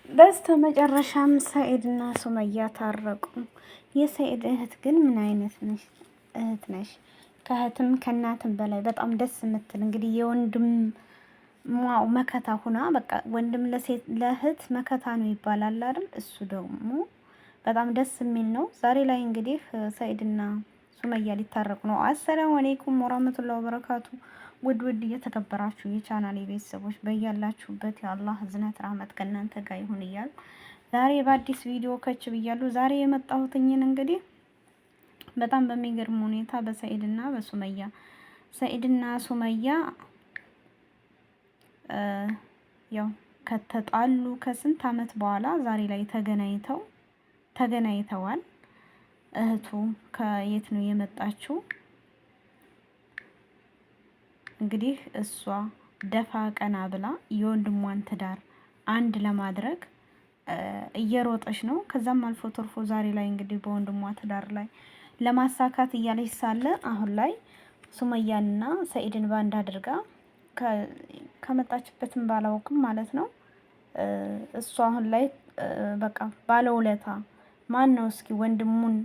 በስተመጨረሻም ሰኢድና ሱመያ ታረቁ። የሰኢድ እህት ግን ምን አይነት ነሽ እህት ነሽ? ከእህትም ከእናትም በላይ በጣም ደስ የምትል እንግዲህ የወንድም መከታ ሁና በቃ ወንድም ለእህት መከታ ነው ይባላል አይደል? እሱ ደግሞ በጣም ደስ የሚል ነው። ዛሬ ላይ እንግዲህ ሰኢድና ሱመያ ሊታረቁ ነው። አሰላሙ አለይኩም ወራህመቱላሂ ወበረካቱ። ውድ እየተከበራችሁ የቻናሌ ቤተሰቦች በያላችሁበት የአላህ እዝነት ራህመት ከእናንተ ጋር ይሁን እያል ዛሬ በአዲስ ቪዲዮ ከች ብያለሁ። ዛሬ የመጣሁትኝን እንግዲህ በጣም በሚገርም ሁኔታ በሰኢድና በሱመያ ሰኢድና ሱመያ ያው ከተጣሉ ከስንት አመት በኋላ ዛሬ ላይ ተገናኝተዋል። እህቱ ከየት ነው የመጣችው? እንግዲህ እሷ ደፋ ቀና ብላ የወንድሟን ትዳር አንድ ለማድረግ እየሮጠች ነው። ከዛም አልፎ ተርፎ ዛሬ ላይ እንግዲህ በወንድሟ ትዳር ላይ ለማሳካት እያለች ሳለ አሁን ላይ ሱመያንና ሰኢድን ባንድ አድርጋ ከመጣችበትም ባላውቅም ማለት ነው። እሷ አሁን ላይ በቃ ባለውለታ ማን ነው እስኪ ወንድሙን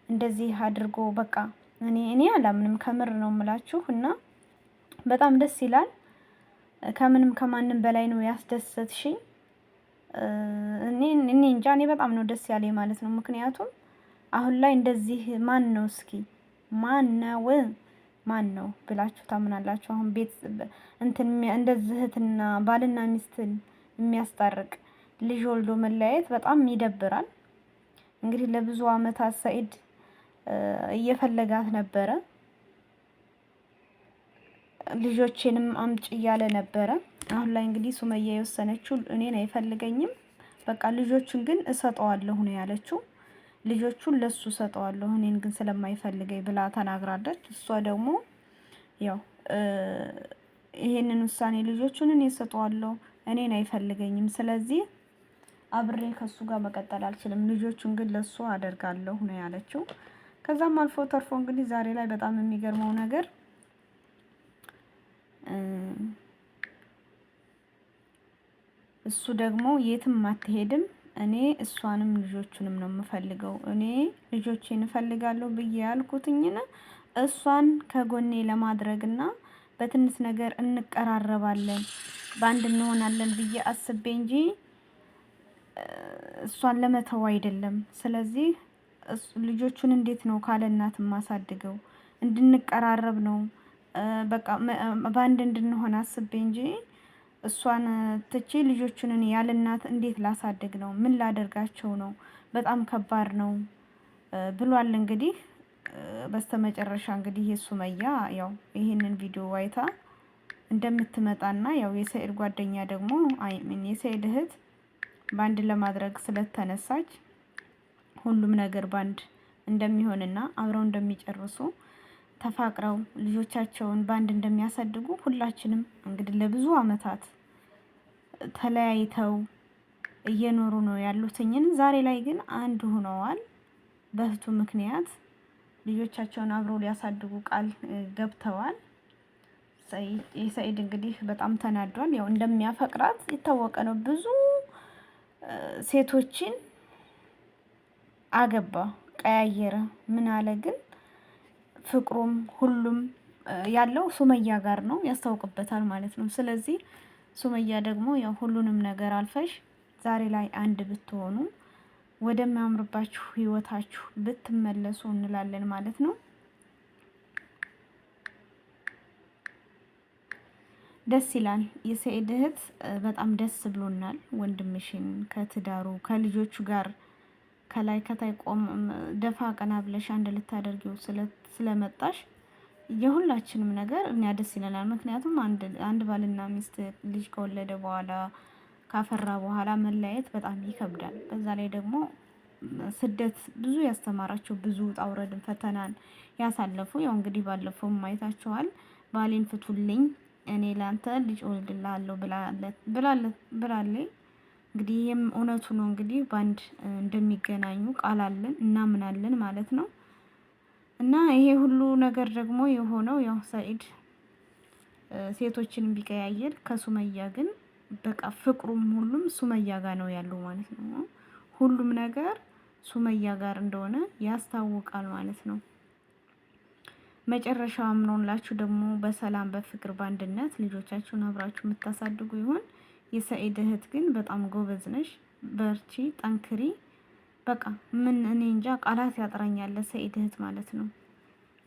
እንደዚህ አድርጎ በቃ እኔ አላምንም። ከምር ነው የምላችሁ እና በጣም ደስ ይላል። ከምንም ከማንም በላይ ነው ያስደሰትሽኝ። እኔ እንጃ እኔ በጣም ነው ደስ ያለኝ ማለት ነው። ምክንያቱም አሁን ላይ እንደዚህ ማን ነው እስኪ ማን ነው ብላችሁ ታምናላችሁ? አሁን ቤት እንትን እንደዚህ እህትና ባልና ሚስትን የሚያስታርቅ ልጅ ወልዶ መለያየት በጣም ይደብራል። እንግዲህ ለብዙ አመታት ሰኢድ እየፈለጋት ነበረ። ልጆቼንም አምጪ እያለ ነበረ። አሁን ላይ እንግዲህ ሱመያ የወሰነችው እኔን አይፈልገኝም፣ በቃ ልጆቹን ግን እሰጠዋለሁ ነው ያለችው። ልጆቹን ለሱ እሰጠዋለሁ እኔን ግን ስለማይፈልገኝ ብላ ተናግራለች። እሷ ደግሞ ያው ይሄንን ውሳኔ ልጆቹን እኔ እሰጠዋለሁ እኔን አይፈልገኝም፣ ስለዚህ አብሬ ከሱ ጋር መቀጠል አልችልም፣ ልጆቹን ግን ለሱ አደርጋለሁ ነው ያለችው። ከዛም አልፎ ተርፎ እንግዲህ ዛሬ ላይ በጣም የሚገርመው ነገር እሱ ደግሞ የትም አትሄድም፣ እኔ እሷንም ልጆቹንም ነው የምፈልገው፣ እኔ ልጆቼን እፈልጋለሁ ብዬ ያልኩትኝን እሷን ከጎኔ ለማድረግና በትንሽ ነገር እንቀራረባለን በአንድ እንሆናለን ብዬ አስቤ እንጂ እሷን ለመተው አይደለም። ስለዚህ ልጆቹን እንዴት ነው ካለ እናት ማሳድገው? እንድንቀራረብ ነው በቃ በአንድ እንድንሆን አስቤ እንጂ እሷን ትቼ ልጆቹን እኔ ያለ እናት እንዴት ላሳድግ ነው? ምን ላደርጋቸው ነው? በጣም ከባድ ነው ብሏል። እንግዲህ በስተመጨረሻ እንግዲህ የሱመያ ያው ይሄንን ቪዲዮ አይታ እንደምትመጣና ያው የሰኢድ ጓደኛ ደግሞ የሰኢድ እህት ባንድ ለማድረግ ስለተነሳች ሁሉም ነገር ባንድ እንደሚሆንና አብረው እንደሚጨርሱ ተፋቅረው ልጆቻቸውን ባንድ እንደሚያሳድጉ ሁላችንም እንግዲህ ለብዙ አመታት ተለያይተው እየኖሩ ነው ያሉትኝን ዛሬ ላይ ግን አንድ ሆነዋል። በእህቱ ምክንያት ልጆቻቸውን አብረው ሊያሳድጉ ቃል ገብተዋል። የሰኢድ እንግዲህ በጣም ተናዷል። ያው እንደሚያፈቅራት የታወቀ ነው። ብዙ ሴቶችን አገባ፣ ቀያየረ፣ ምን አለ ግን ፍቅሩም ሁሉም ያለው ሱመያ ጋር ነው፣ ያስታውቅበታል ማለት ነው። ስለዚህ ሱመያ ደግሞ ያው ሁሉንም ነገር አልፈሽ ዛሬ ላይ አንድ ብትሆኑ ወደሚያምርባችሁ ህይወታችሁ ብትመለሱ እንላለን ማለት ነው። ደስ ይላል። የሰኢድ እህት በጣም ደስ ብሎናል። ወንድምሽን ከትዳሩ ከልጆቹ ጋር ከላይ ከታይ ቆም ደፋ ቀና ብለሽ አንድ ልታደርጊው ስለመጣሽ የሁላችንም ነገር እኛ ደስ ይለናል። ምክንያቱም አንድ ባልና ሚስት ልጅ ከወለደ በኋላ ካፈራ በኋላ መለያየት በጣም ይከብዳል። በዛ ላይ ደግሞ ስደት ብዙ ያስተማራቸው ብዙ ውጣ ውረድን ፈተናን ያሳለፉ ያው እንግዲህ ባለፈው ማየታቸዋል። ባሌን ፍቱልኝ እኔ ላንተ ልጅ እወልድልሃለሁ ብላለች። እንግዲህ ይሄም እውነቱ ነው። እንግዲህ ባንድ እንደሚገናኙ ቃል አለን እናምናለን ማለት ነው። እና ይሄ ሁሉ ነገር ደግሞ የሆነው ያው ሰኢድ ሴቶችን ቢቀያየር ከሱመያ ግን በቃ ፍቅሩም ሁሉም ሱመያ ጋር ነው ያለው ማለት ነው። ሁሉም ነገር ሱመያ ጋር እንደሆነ ያስታውቃል ማለት ነው። መጨረሻው አምኖላችሁ ደግሞ በሰላም በፍቅር በአንድነት ልጆቻችሁን አብራችሁ የምታሳድጉ ይሆን። የሰኢድ እህት ግን በጣም ጎበዝ ነሽ፣ በርቺ፣ ጠንክሪ። በቃ ምን እኔ እንጃ ቃላት ያጥራኛል ሰኢድ እህት ማለት ነው።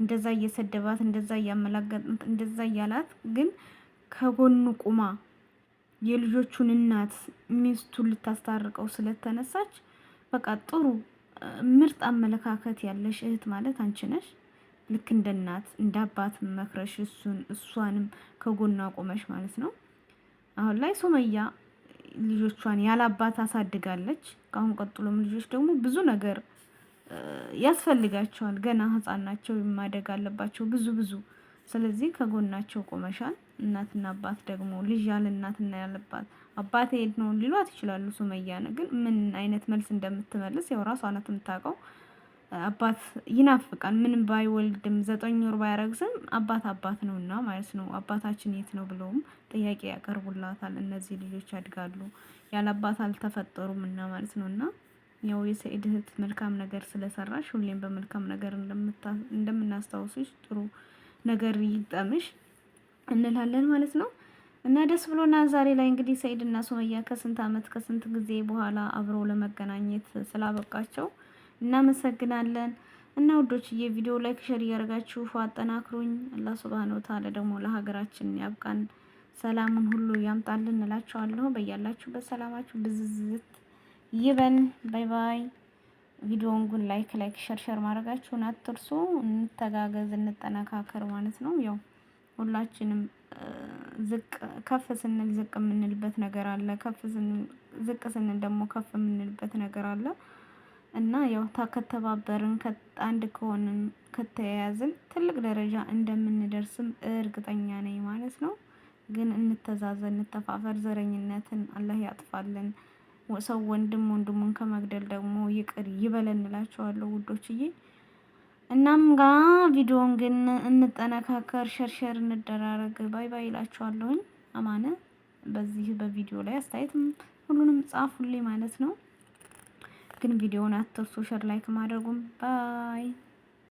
እንደዛ እየሰደባት እንደዛ እያመላገጥን እንደዛ እያላት ግን ከጎኑ ቁማ የልጆቹን እናት ሚስቱን ልታስታርቀው ስለተነሳች በቃ ጥሩ ምርጥ አመለካከት ያለሽ እህት ማለት አንቺ ነሽ። ልክ እንደ እናት እንደ አባት መክረሽ እሷንም ከጎኗ ቆመሽ ማለት ነው። አሁን ላይ ሱመያ ልጆቿን ያለ አባት አሳድጋለች። ከአሁን ቀጥሎም ልጆች ደግሞ ብዙ ነገር ያስፈልጋቸዋል። ገና ህፃን ናቸው፣ ማደግ አለባቸው ብዙ ብዙ። ስለዚህ ከጎናቸው ቆመሻል። እናትና አባት ደግሞ ልጅ ያለ እናትና ያለባት አባቴ የት ነው ሊሏት ይችላሉ። ሱመያን ግን ምን አይነት መልስ እንደምትመልስ ያው ራሷ ናት የምታውቀው። አባት ይናፍቃል። ምንም ባይወልድም 9 ወር ባያረግዝም አባት አባት ነውና ማለት ነው። አባታችን የት ነው ብለውም ጥያቄ ያቀርቡላታል። እነዚህ ልጆች ያድጋሉ ያለ አባት አልተፈጠሩም እና ማለት ነውና ያው የሰኢድ እህት መልካም ነገር ስለሰራሽ ሁሌም በመልካም ነገር እንደምናስታውስሽ ጥሩ ነገር ይጠምሽ እንላለን ማለት ነው። እና ደስ ብሎና ዛሬ ላይ እንግዲህ ሰኢድ እና ሱመያ ከስንት አመት ከስንት ጊዜ በኋላ አብረው ለመገናኘት ስላበቃቸው እናመሰግናለን። እና ውዶችዬ ቪዲዮ ላይክ ሸር እያደረጋችሁ አጠናክሩኝ። አላህ ሱብሃነሁ ወተዓላ ደግሞ ለሀገራችን ያብቃን፣ ሰላሙን ሁሉ ያምጣልን እንላችኋለሁ። በያላችሁበት ሰላማችሁ ብዝዝት ይበን። ባይ ባይ። ቪዲዮውን ግን ላይክ ሸር ማድረጋችሁን አትርሱ። እንተጋገዝ፣ እንጠነካከር ማለት ነው። ያው ሁላችንም ከፍ ስንል ዝቅ የምንልበት ነገር አለ። ዝቅ ስንል ደግሞ ከፍ የምንልበት ነገር አለ እና ያው ከተባበርን አንድ ከሆንን ከተያያዝን ትልቅ ደረጃ እንደምንደርስም እርግጠኛ ነኝ ማለት ነው። ግን እንተዛዘን፣ እንተፋፈር። ዘረኝነትን አላህ ያጥፋልን። ሰው ወንድሙን ከመግደል ደግሞ ይቅር ይበለን እላቸዋለሁ ውዶችዬ። እናም ቪዲዮን ግን እንጠነካከር፣ ሸርሸር እንደራረግ። ባይ ባይ እላቸዋለሁኝ። አማነ በዚህ በቪዲዮ ላይ አስተያየትም ሁሉንም ጻፉልኝ ማለት ነው። ግን ቪዲዮውን አትርሱ ሸር ላይክ ማድረጉም። ባይ